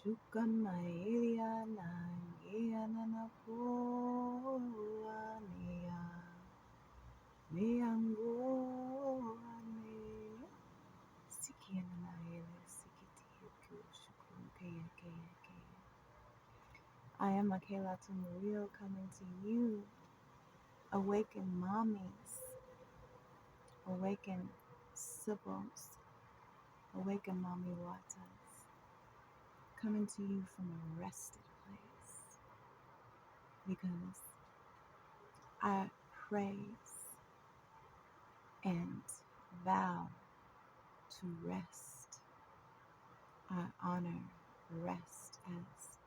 Shukana Eliana Yana Koania Meangoane Sikiana Ele Sikiti Shukun Kaya Kaya Kaya. I am Michaela Tumurio coming to you. Awaken mommies, awaken Sybils, awaken mommy waters, coming to you from a rested place because I praise and vow to rest. I honor rest as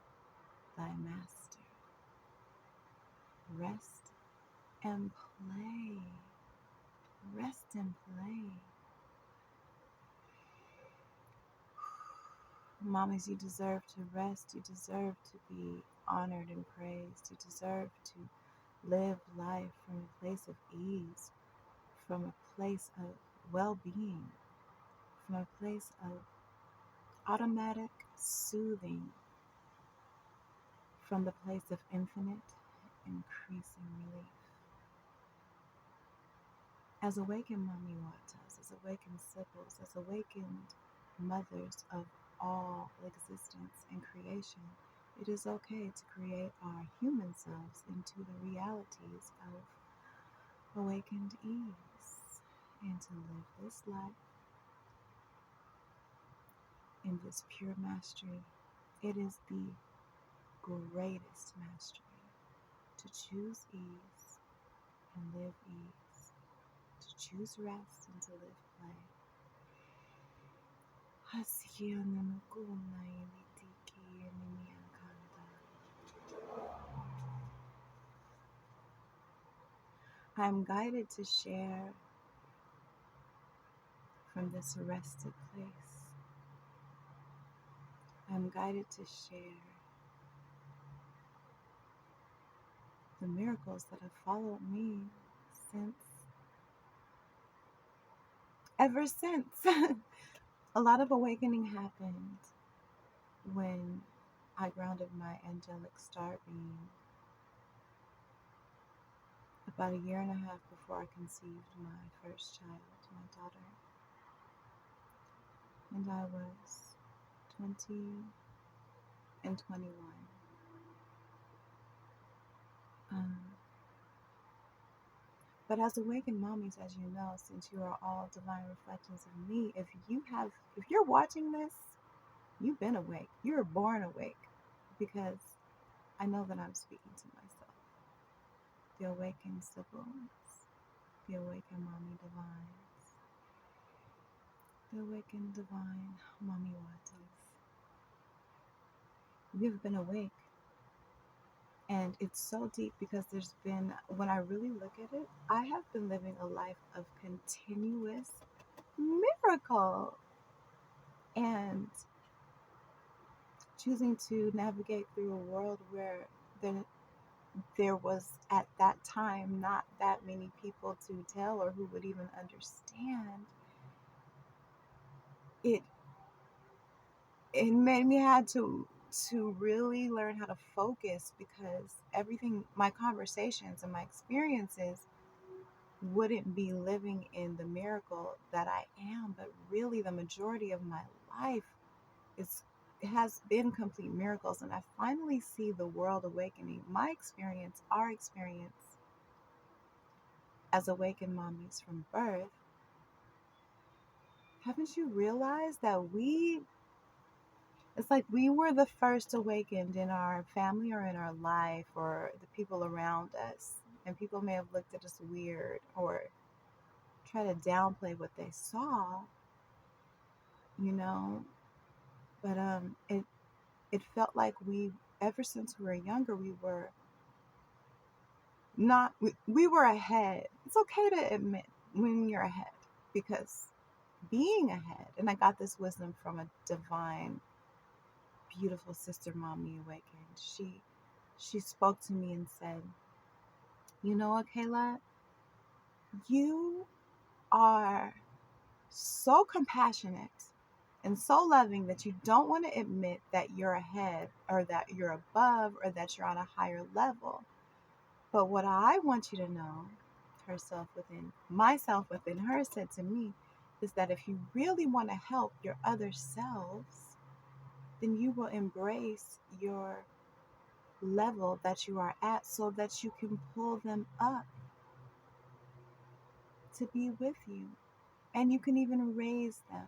thy master. Rest and play. Rest and play. Mommies, you deserve to rest. You deserve to be honored and praised. You deserve to live life from a place of ease, from a place of well-being, from a place of automatic soothing, from the place of infinite increasing relief. As awakened mommy watas, as awakened Sybils, as awakened mothers of all existence and creation, it is okay to create our human selves into the realities of awakened ease and to live this life in this pure mastery. It is the greatest mastery to choose ease and live ease, to choose rest and to live play. I am guided to share from this rested place. I am guided to share the miracles that have followed me ever since. A lot of awakening happened when I grounded my angelic star being about a year and a half before I conceived my first child, my daughter. And I was 20 and 21. But as awakened mommies, as you know, since you are all divine reflections of me, if you're watching this, you've been awake. You were born awake, because I know that I'm speaking to myself. The awakened Sybils, the awakened mommy divines, the awakened divine mommy waters. You've been awake. And it's so deep because when I really look at it, I have been living a life of continuous miracle and choosing to navigate through a world where there was at that time not that many people to tell or who would even understand. It made me had to really learn how to focus, because everything, my conversations and my experiences, wouldn't be living in the miracle that I am, but really the majority of my life has been complete miracles. And I finally see the world awakening. My experience, our experience as awakened mommies from birth, haven't you realized that it's like we were the first awakened in our family or in our life or the people around us. And people may have looked at us weird or try to downplay what they saw, you know. But it felt like ever since we were younger, we were not, we were ahead. It's okay to admit when you're ahead, because being ahead, and I got this wisdom from a divine, beautiful sister mommy awakened. She spoke to me and said, you know what, Kayla, you are so compassionate and so loving that you don't want to admit that you're ahead or that you're above or that you're on a higher level. But what I want you to know, myself within her said to me, is that if you really want to help your other selves, then you will embrace your level that you are at so that you can pull them up to be with you. And you can even raise them.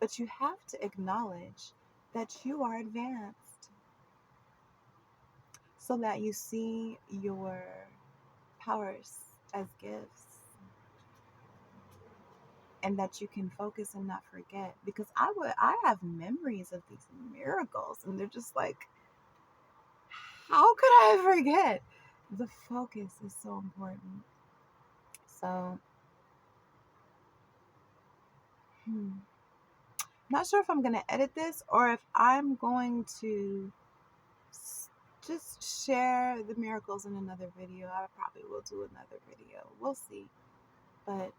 But you have to acknowledge that you are advanced so that you see your powers as gifts and that you can focus and not forget. Because I have memories of these miracles and they're just like, how could I forget? The focus is so important. So, not sure if I'm going to edit this or if I'm going to just share the miracles in another video. I probably will do another video. We'll see. But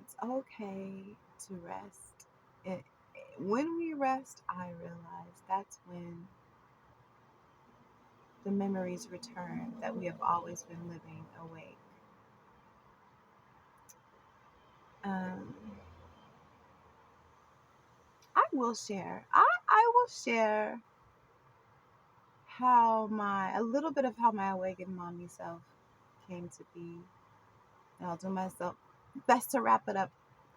it's okay to rest. When we rest, I realize that's when the memories return that we have always been living awake. Um, I will share. I will share a little bit of how my awakened mommy self came to be. And I'll do myself best to wrap it up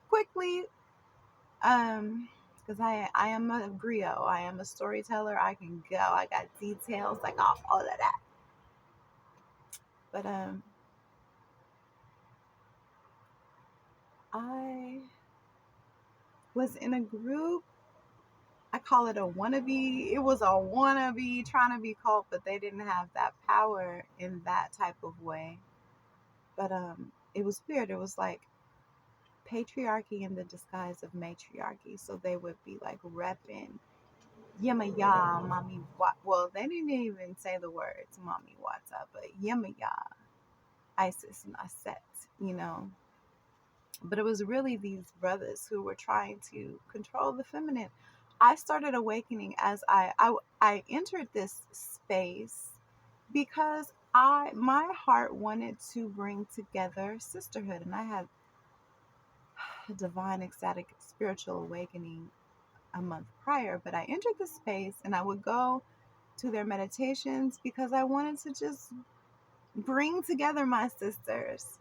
quickly. Because I am a griot. I am a storyteller. I can go. I got details, like all of that. But I was in a group. I call it a wannabe. It was a wannabe trying to be cult, but they didn't have that power in that type of way. But it was weird. It was like patriarchy in the disguise of matriarchy. So they would be like repping Yama ya, mommy what. Well, they didn't even say the words mommy what's up, but Yama ya, Isis and Aset, you know. But it was really these brothers who were trying to control the feminine. I started awakening as I entered this space because my heart wanted to bring together sisterhood, and I had a divine ecstatic spiritual awakening a month prior. But I entered the space and I would go to their meditations because I wanted to just bring together my sisters.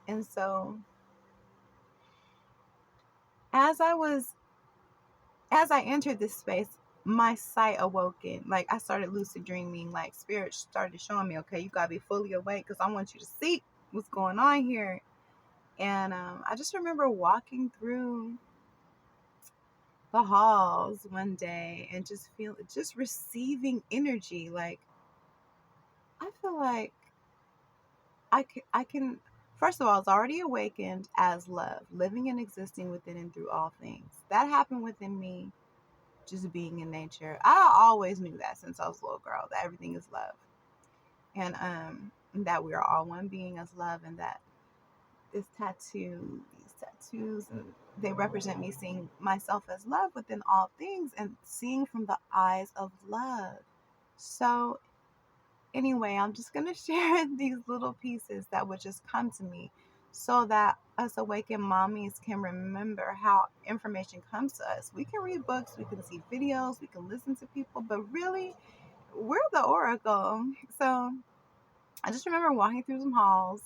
And so as I entered this space, my sight awoken. Like I started lucid dreaming, like spirit started showing me, okay, you gotta be fully awake because I want you to see what's going on here. And I just remember walking through the halls one day and just receiving energy. Like I feel like I can, first of all, it's already awakened as love, living and existing within and through all things. That happened within me, just being in nature. I always knew that since I was a little girl, that everything is love. And that we are all one being as love, and that these tattoos, and they represent me seeing myself as love within all things and seeing from the eyes of love. So anyway, I'm just going to share these little pieces that would just come to me so that us awakened mommies can remember how information comes to us. We can read books, we can see videos, we can listen to people, but really, we're the oracle. So I just remember walking through some halls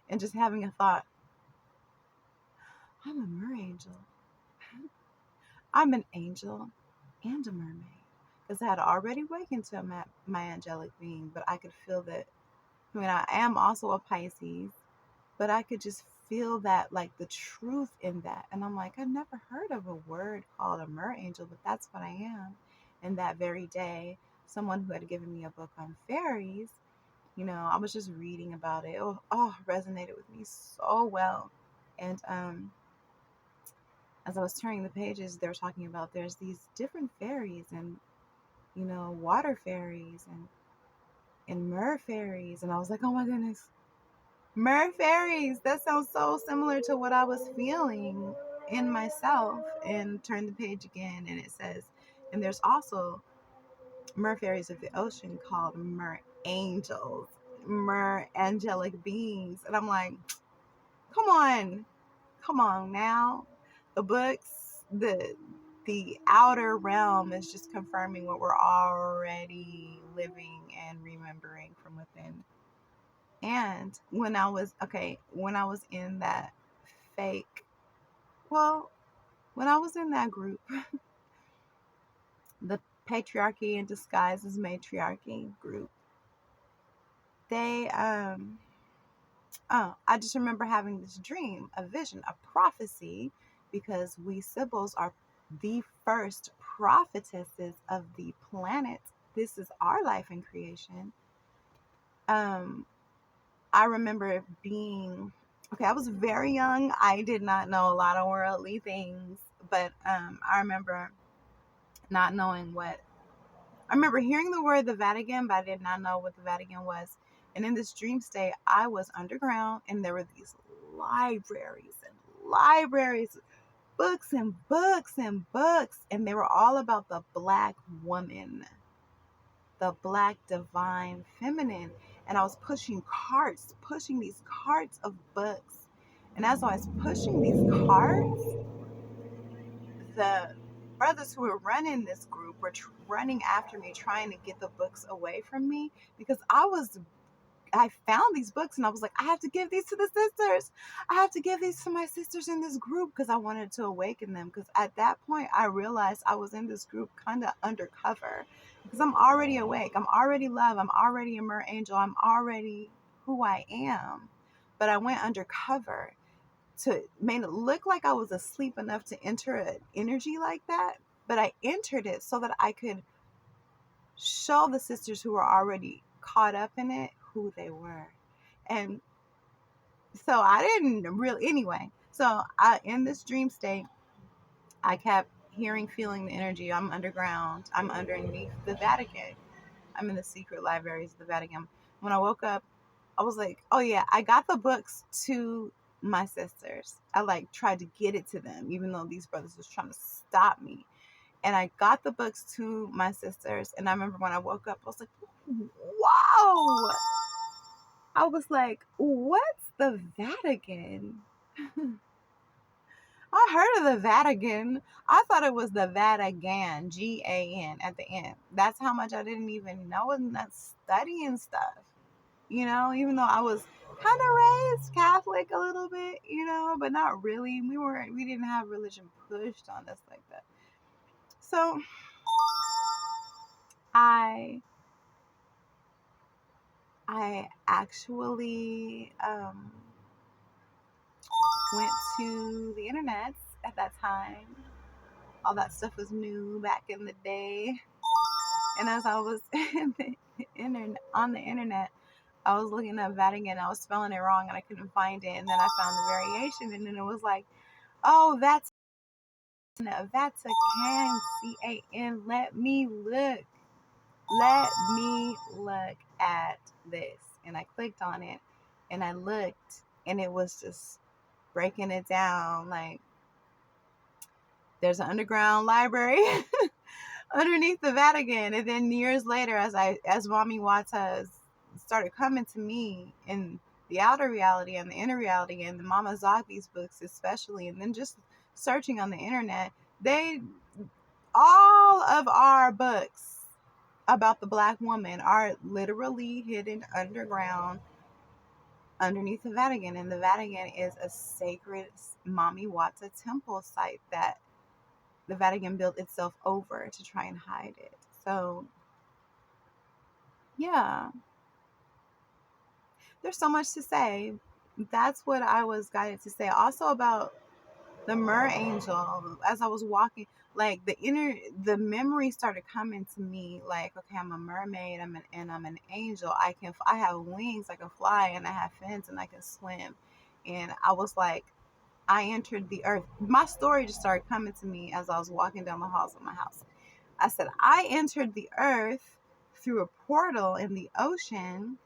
and just having a thought, I'm a merangel. I'm an angel and a mermaid. Because I had already awakened to my angelic being, but I could feel that. I mean, I am also a Pisces, but I could just feel that, like the truth in that. And I'm like, I've never heard of a word called a mer angel, but that's what I am. And that very day, someone who had given me a book on fairies, I was just reading about it. Resonated with me so well. And as I was turning the pages, they were talking about there's these different fairies and, water fairies and mer fairies. And I was like, oh my goodness, Mer fairies. That sounds so similar to what I was feeling in myself. And turn the page again, and it says, and there's also mer fairies of the ocean called mer angels, mer angelic beings. And I'm like, come on, come on now. The books, the outer realm is just confirming what we're already living and remembering from within. And when I was in that fake, well, when I was in that group, the patriarchy in disguise as matriarchy group, they I just remember having this dream, a vision, a prophecy, because we Sybils are the first prophetesses of the planet. This is our life in creation. I remember being okay. I was very young. I did not know a lot of worldly things, but I remember not knowing what. I remember hearing the word the Vatican, but I did not know what the Vatican was. And in this dream state, I was underground, and there were these libraries and libraries, books and books and books, and they were all about the Black woman, the Black divine feminine. And I was pushing these carts of books. And as I was pushing these carts, the brothers who were running this group were running after me, trying to get the books away from me, because I found these books and I was like, I have to give these to the sisters. I have to give these to my sisters in this group, because I wanted to awaken them. Because at that point, I realized I was in this group kind of undercover, because I'm already awake. I'm already love. I'm already a mer angel. I'm already who I am. But I went undercover to make it look like I was asleep enough to enter an energy like that. But I entered it so that I could show the sisters who were already caught up in it who they were. And so I didn't really, anyway. So in this dream state, I kept hearing, feeling the energy. I'm underground. I'm underneath the Vatican. I'm in the secret libraries of the Vatican. When I woke up, I was like, oh yeah, I got the books to my sisters. I like tried to get it to them, even though these brothers was trying to stop me. And I got the books to my sisters. And I remember when I woke up, I was like, whoa. I was like, what's the Vatican? I heard of the Vatican. I thought it was the Vatican, Gan at the end. That's how much I didn't even know. I wasn't that studying stuff, even though I was kind of raised Catholic a little bit, but not really. We didn't have religion pushed on us like that. So I actually went to the internet at that time. All that stuff was new back in the day. And as I was on the internet, I was looking up Vatican. I was spelling it wrong and I couldn't find it. And then I found the variation, and then it was like, oh, that's Vatican, CAN. Let me look. Let me look at this. And I clicked on it and I looked, and it was just breaking it down. Like, there's an underground library underneath the Vatican. And then years later, as Mami Wata started coming to me in the outer reality and the inner reality, and the Mama Zogby's books especially, and then just searching on the internet, all of our books about the Black woman are literally hidden underground underneath the Vatican. And the Vatican is a sacred Mami Wata temple site that the Vatican built itself over to try and hide it. So, yeah, there's so much to say. That's what I was guided to say. Also about the mer angel, as I was walking, like the memory started coming to me. Like, okay, I'm a mermaid. I'm an angel. I have wings. I can fly, and I have fins, and I can swim. And I was like, I entered the earth. My story just started coming to me as I was walking down the halls of my house. I said, I entered the earth through a portal in the ocean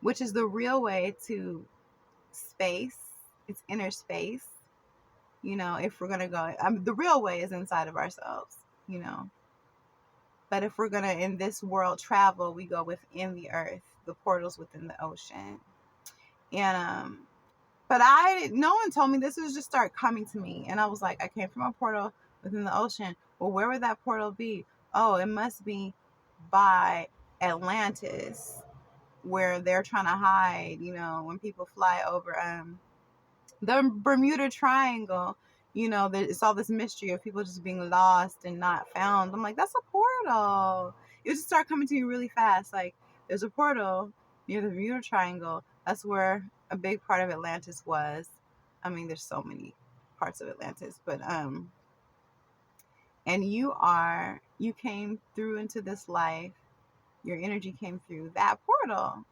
which is the real way to space. It's inner space. If we're going to go, the real way is inside of ourselves, you know. But if we're going to, in this world, travel, we go within the earth, the portals within the ocean. And, but no one told me this. Would just start coming to me. And I was like, I came from a portal within the ocean. Well, where would that portal be? Oh, it must be by Atlantis, where they're trying to hide, when people fly over the Bermuda Triangle. It's all this mystery of people just being lost and not found. I'm like, that's a portal. It would just start coming to me really fast. Like, there's a portal near the Bermuda Triangle. That's where a big part of Atlantis was. I mean, there's so many parts of Atlantis, but and you came through into this life. Your energy came through that portal.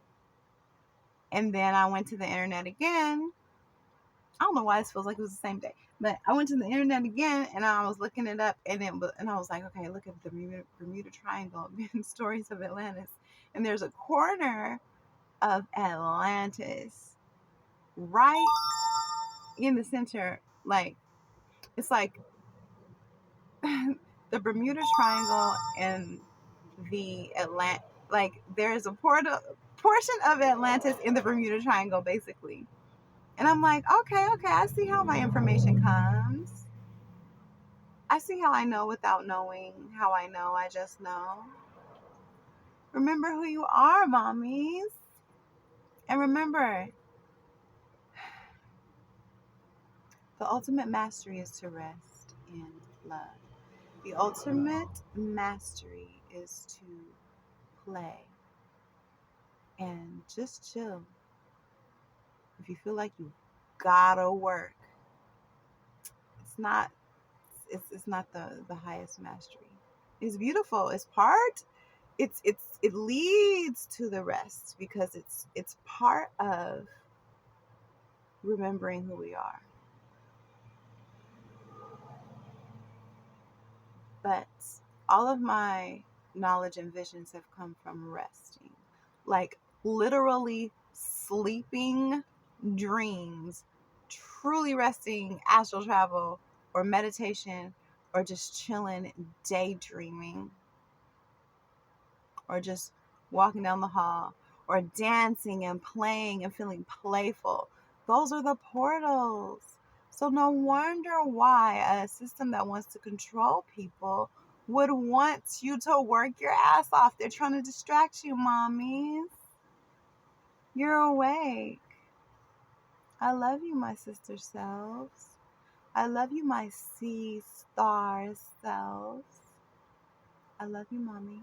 And then I went to the internet again. I don't know why this feels like it was the same day, but I went to the internet again and I was looking it up, and I was like, okay, look at the Bermuda Triangle and stories of Atlantis, and there's a corner of Atlantis right in the center, like it's like the Bermuda Triangle and the like there's a portion of Atlantis in the Bermuda Triangle, basically. And I'm like, okay, I see how my information comes. I see how I know without knowing how I know. I just know. Remember who you are, mommies. And remember, the ultimate mastery is to rest in love. The ultimate mastery is to play and just chill. If you feel like you gotta work, it's not the highest mastery. It's beautiful. It leads to the rest because it's part of remembering who we are. But all of my knowledge and visions have come from resting, like literally sleeping dreams, truly resting, astral travel, or meditation, or just chilling, daydreaming, or just walking down the hall, or dancing and playing and feeling playful. Those are the portals. So no wonder why a system that wants to control people would want you to work your ass off. They're trying to distract you, mommies. You're awake. I love you, my sister selves. I love you, my sea star selves. I love you, mommy.